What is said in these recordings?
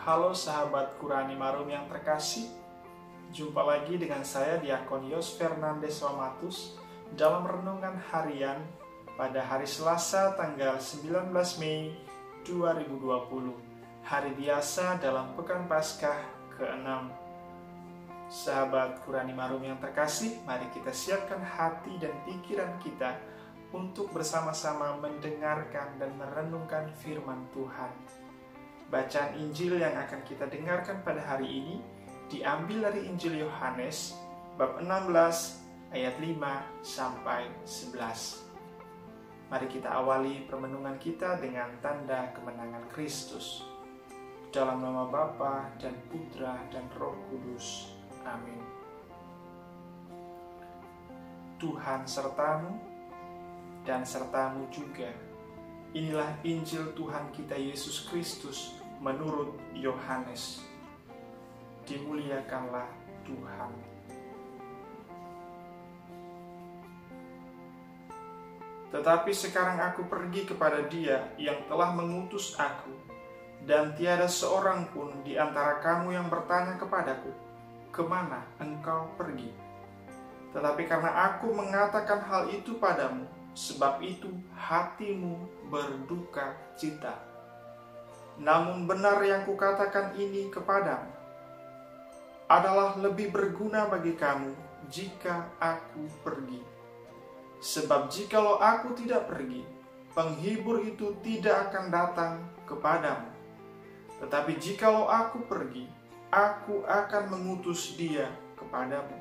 Halo sahabat Qurani Marum yang terkasih, jumpa lagi dengan saya Diakon Yos Fernandes Wamatus dalam renungan harian pada hari Selasa tanggal 19 Mei 2020, hari biasa dalam Pekan Paskah ke-6. Sahabat Qurani Marum yang terkasih, mari kita siapkan hati dan pikiran kita untuk bersama-sama mendengarkan dan merenungkan firman Tuhan. Bacaan Injil yang akan kita dengarkan pada hari ini diambil dari Injil Yohanes bab 16 ayat 5 sampai 11. Mari kita awali permenungan kita dengan tanda kemenangan Kristus. Dalam nama Bapa dan Putra dan Roh Kudus. Amin. Tuhan sertamu dan sertamu juga. Inilah Injil Tuhan kita Yesus Kristus menurut Yohanes. Dimuliakanlah Tuhan. Tetapi sekarang aku pergi kepada Dia yang telah mengutus aku, dan tiada seorang pun di antara kamu yang bertanya kepadaku, kemana engkau pergi? Tetapi karena aku mengatakan hal itu padamu, sebab itu hatimu berduka cita. Namun benar yang kukatakan ini kepadamu adalah lebih berguna bagi kamu jika aku pergi. Sebab jikalau aku tidak pergi, penghibur itu tidak akan datang kepadamu. Tetapi jikalau aku pergi, aku akan mengutus Dia kepadamu.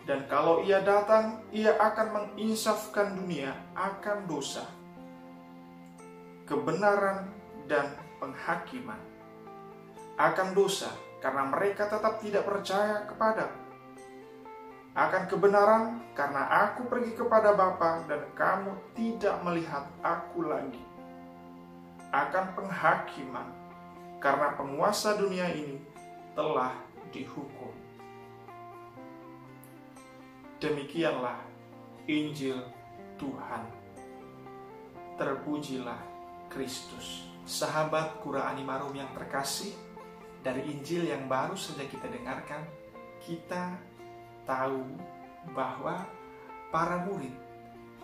Dan kalau Ia datang, Ia akan menginsafkan dunia akan dosa, kebenaran, dan penghakiman. Akan dosa, karena mereka tetap tidak percaya kepadaku. Akan kebenaran, karena aku pergi kepada Bapa dan kamu tidak melihat aku lagi. Akan penghakiman, karena penguasa dunia ini telah dihukum. Demikianlah Injil Tuhan. Terpujilah Kristus. Sahabat Qurani Marum yang terkasih, dari Injil yang baru saja kita dengarkan, kita tahu bahwa para murid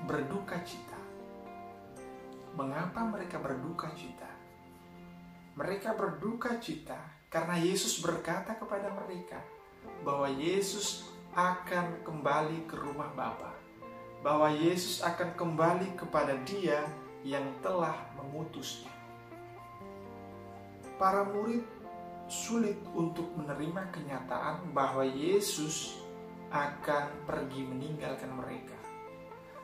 berduka cita. Mengapa mereka berduka cita? Mereka berduka cita karena Yesus berkata kepada mereka bahwa Yesus akan kembali ke rumah Bapa, bahwa Yesus akan kembali kepada Dia yang telah mengutusnya. Para murid sulit untuk menerima kenyataan bahwa Yesus akan pergi meninggalkan mereka.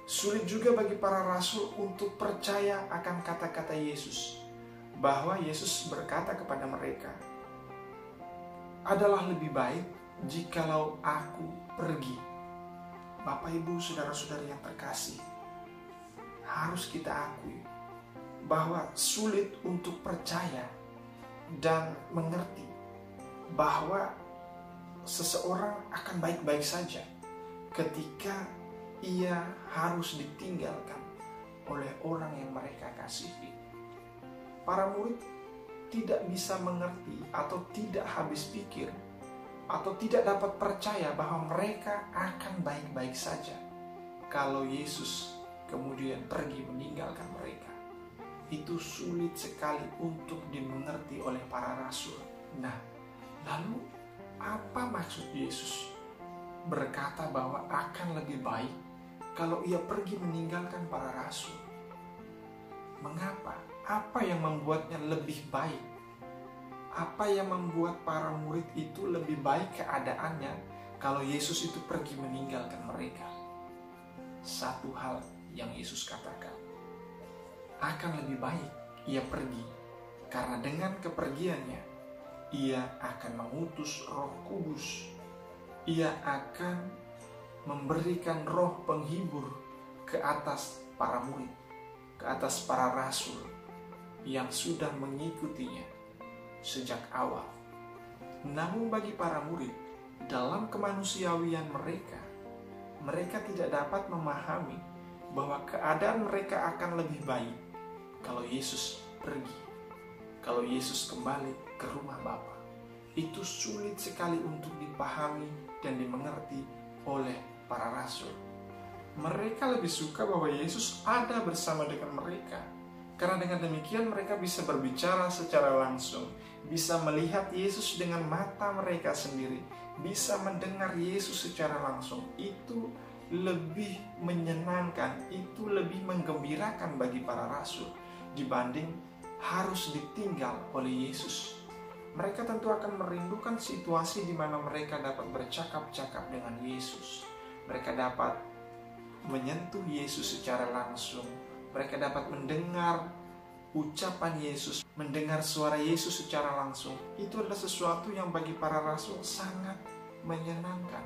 Sulit juga bagi para rasul untuk percaya akan kata-kata Yesus, bahwa Yesus berkata kepada mereka, adalah lebih baik jikalau aku pergi. Bapak, Ibu, saudara-saudari yang terkasih, harus kita akui bahwa sulit untuk percaya dan mengerti bahwa seseorang akan baik-baik saja ketika ia harus ditinggalkan oleh orang yang mereka kasihi. Para murid tidak bisa mengerti atau tidak habis pikir atau tidak dapat percaya bahwa mereka akan baik-baik saja kalau Yesus kemudian pergi meninggalkan mereka. Itu sulit sekali untuk dimengerti oleh para rasul. Nah, lalu apa maksud Yesus berkata bahwa akan lebih baik kalau Ia pergi meninggalkan para rasul? Mengapa? Apa yang membuatnya lebih baik? Apa yang membuat para murid itu lebih baik keadaannya kalau Yesus itu pergi meninggalkan mereka? Satu hal yang Yesus katakan, akan lebih baik Ia pergi, karena dengan kepergiannya Ia akan mengutus Roh Kudus. Ia akan memberikan roh penghibur ke atas para murid, ke atas para rasul yang sudah mengikutinya sejak awal. Namun bagi para murid, dalam kemanusiawian mereka tidak dapat memahami bahwa keadaan mereka akan lebih baik kalau Yesus pergi. kalau Yesus kembali ke rumah Bapa. Itu sulit sekali untuk dipahami dan dimengerti oleh para rasul. Mereka lebih suka bahwa Yesus ada bersama dengan mereka, karena dengan demikian mereka bisa berbicara secara langsung, bisa melihat Yesus dengan mata mereka sendiri, bisa mendengar Yesus secara langsung. Itu lebih menyenangkan, itu lebih menggembirakan bagi para rasul dibanding harus ditinggal oleh Yesus. Mereka tentu akan merindukan situasi di mana mereka dapat bercakap-cakap dengan Yesus. Mereka dapat menyentuh Yesus secara langsung. Mereka dapat mendengar ucapan Yesus, mendengar suara Yesus secara langsung. Itu adalah sesuatu yang bagi para rasul sangat menyenangkan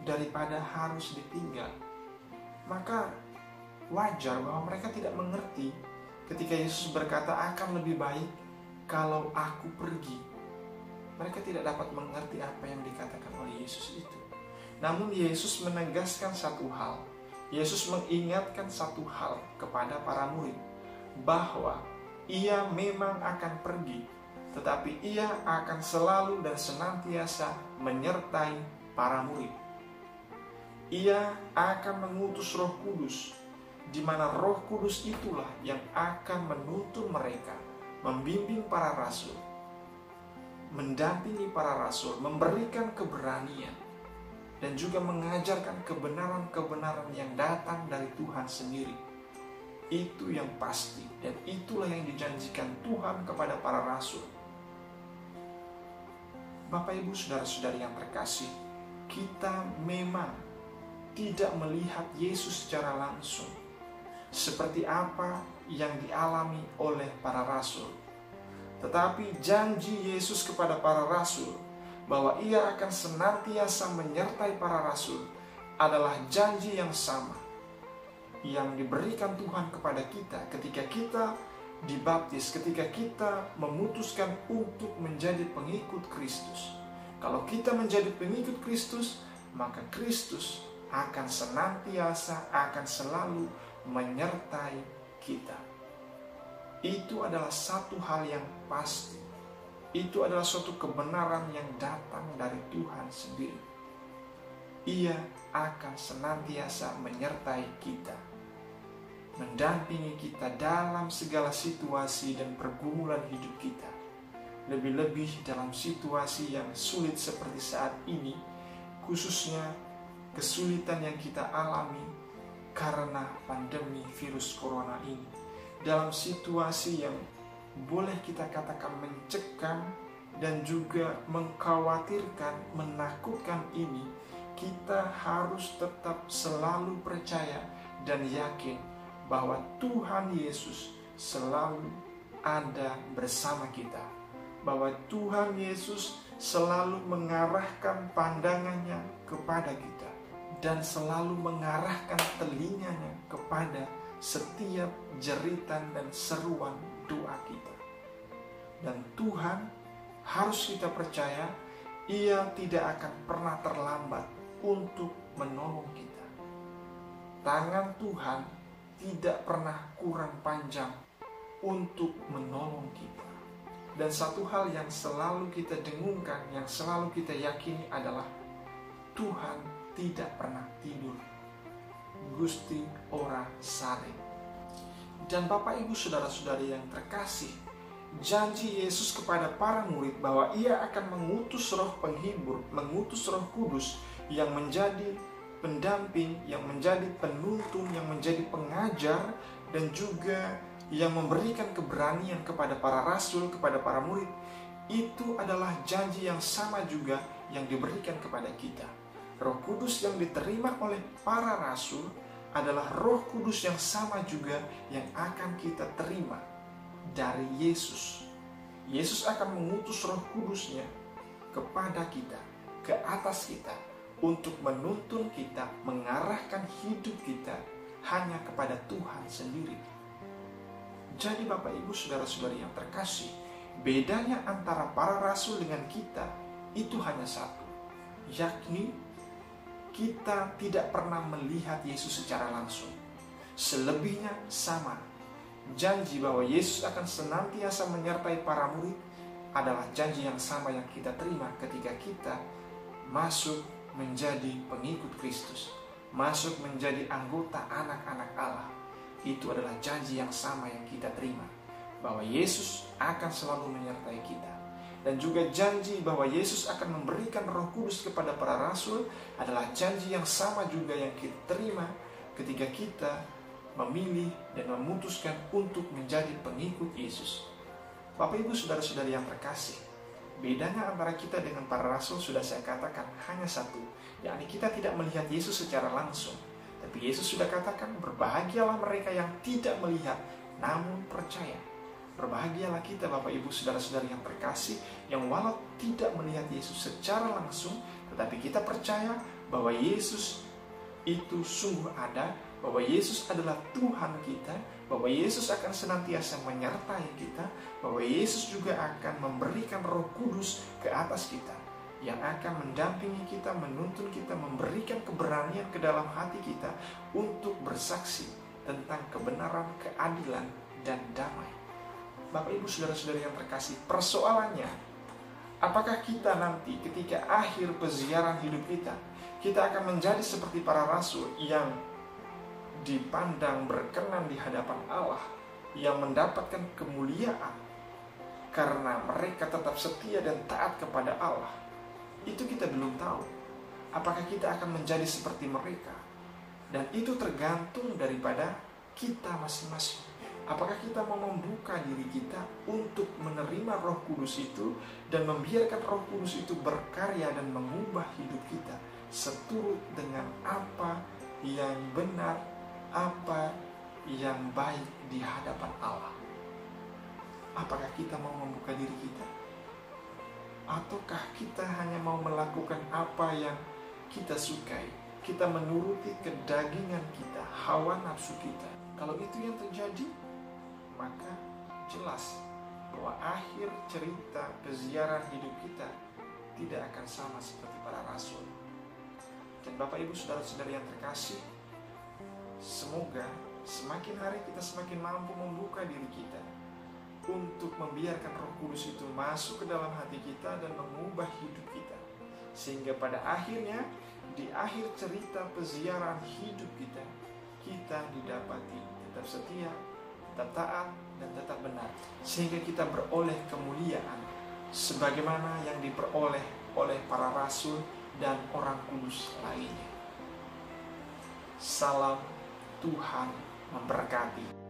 daripada harus ditinggal. Maka wajar bahwa mereka tidak mengerti ketika Yesus berkata akan lebih baik kalau aku pergi. Mereka tidak dapat mengerti apa yang dikatakan oleh Yesus itu. Namun Yesus menegaskan satu hal. Yesus mengingatkan satu hal kepada para murid, bahwa ia memang akan pergi, tetapi ia akan selalu dan senantiasa menyertai para murid. Ia akan mengutus Roh Kudus, di mana Roh Kudus itulah yang akan menuntun mereka, membimbing para rasul, mendampingi para rasul, memberikan keberanian, dan juga mengajarkan kebenaran-kebenaran yang datang dari Tuhan sendiri. Itu yang pasti, dan itulah yang dijanjikan Tuhan kepada para rasul. Bapak, Ibu, saudara-saudari yang terkasih, kita memang tidak melihat Yesus secara langsung seperti apa yang dialami oleh para rasul. Tetapi janji Yesus kepada para rasul bahwa ia akan senantiasa menyertai para rasul adalah janji yang sama yang diberikan Tuhan kepada kita ketika kita dibaptis, ketika kita memutuskan untuk menjadi pengikut Kristus. Kalau kita menjadi pengikut Kristus, maka Kristus akan senantiasa, akan selalu menyertai kita. Itu adalah satu hal yang pasti. Itu adalah suatu kebenaran yang datang dari Tuhan sendiri. Ia akan senantiasa menyertai kita, mendampingi kita dalam segala situasi dan pergumulan hidup kita. Lebih-lebih dalam situasi yang sulit seperti saat ini, khususnya kesulitan yang kita alami karena pandemi virus corona ini. Dalam situasi yang boleh kita katakan mencekam dan juga mengkhawatirkan, menakutkan ini, kita harus tetap selalu percaya dan yakin bahwa Tuhan Yesus selalu ada bersama kita, bahwa Tuhan Yesus selalu mengarahkan pandangannya kepada kita dan selalu mengarahkan telinganya kepada setiap jeritan dan seruan doa kita. Dan Tuhan, harus kita percaya, Ia tidak akan pernah terlambat untuk menolong kita. Tangan Tuhan tidak pernah kurang panjang untuk menolong kita. Dan satu hal yang selalu kita dengungkan, yang selalu kita yakini adalah Tuhan tidak pernah tidur. Gusti ora sare. Dan Bapak, Ibu, saudara-saudari yang terkasih, janji Yesus kepada para murid bahwa Ia akan mengutus Roh Penghibur, mengutus Roh Kudus yang menjadi pendamping, yang menjadi penuntun, yang menjadi pengajar, dan juga yang memberikan keberanian kepada para rasul, kepada para murid. Itu adalah janji yang sama juga yang diberikan kepada kita. Roh Kudus yang diterima oleh para rasul adalah Roh Kudus yang sama juga yang akan kita terima dari Yesus. Yesus akan mengutus Roh Kudusnya kepada kita, ke atas kita, untuk menuntun kita, mengarahkan hidup kita hanya kepada Tuhan sendiri. Jadi Bapak, Ibu, saudara-saudari yang terkasih, bedanya antara para rasul dengan kita itu hanya satu, yakni kita tidak pernah melihat Yesus secara langsung. Selebihnya sama. janji bahwa Yesus akan senantiasa menyertai para murid adalah janji yang sama yang kita terima ketika kita masuk menjadi pengikut Kristus, masuk menjadi anggota anak-anak Allah. Itu adalah janji yang sama yang kita terima, bahwa Yesus akan selalu menyertai kita. Dan juga janji bahwa Yesus akan memberikan Roh Kudus kepada para rasul adalah janji yang sama juga yang kita terima ketika kita memilih dan memutuskan untuk menjadi pengikut Yesus. Bapak Ibu saudara-saudari yang terkasih, bedanya antara kita dengan para rasul sudah saya katakan hanya satu, yakni kita tidak melihat Yesus secara langsung. Tapi Yesus sudah katakan, berbahagialah mereka yang tidak melihat namun percaya. Berbahagialah kita Bapak Ibu saudara-saudari yang terkasih, yang walau tidak melihat Yesus secara langsung, tetapi kita percaya bahwa Yesus itu sungguh ada, bahwa Yesus adalah Tuhan kita, bahwa Yesus akan senantiasa menyertai kita, bahwa Yesus juga akan memberikan Roh Kudus ke atas kita, yang akan mendampingi kita, menuntun kita, memberikan keberanian ke dalam hati kita untuk bersaksi tentang kebenaran, keadilan, dan damai. Bapak Ibu saudara-saudari yang terkasih, persoalannya, apakah kita nanti ketika akhir peziarahan hidup kita akan menjadi seperti para rasul yang dipandang berkenan di hadapan Allah, yang mendapatkan kemuliaan karena mereka tetap setia dan taat kepada Allah? Itu kita belum tahu. Apakah kita akan menjadi seperti mereka? Dan itu tergantung daripada kita masing-masing. Apakah kita mau membuka diri kita untuk menerima Roh Kudus itu dan membiarkan Roh Kudus itu berkarya dan mengubah hidup kita seturut dengan apa yang benar, apa yang baik di hadapan Allah? Apakah kita mau membuka diri kita? Ataukah kita hanya mau melakukan apa yang kita sukai? Kita menuruti kedagingan kita, hawa nafsu kita. Kalau itu yang terjadi, maka jelas bahwa akhir cerita peziarahan hidup kita tidak akan sama seperti para rasul. Dan Bapak Ibu saudara-saudari yang terkasih, semoga semakin hari kita semakin mampu membuka diri kita untuk membiarkan Roh Kudus itu masuk ke dalam hati kita dan mengubah hidup kita, sehingga pada akhirnya di akhir cerita peziarahan hidup kita didapati tetap setia, tetap taat, dan tetap benar, sehingga kita beroleh kemuliaan sebagaimana yang diperoleh oleh para rasul dan orang kudus lainnya. Salam, Tuhan memberkati.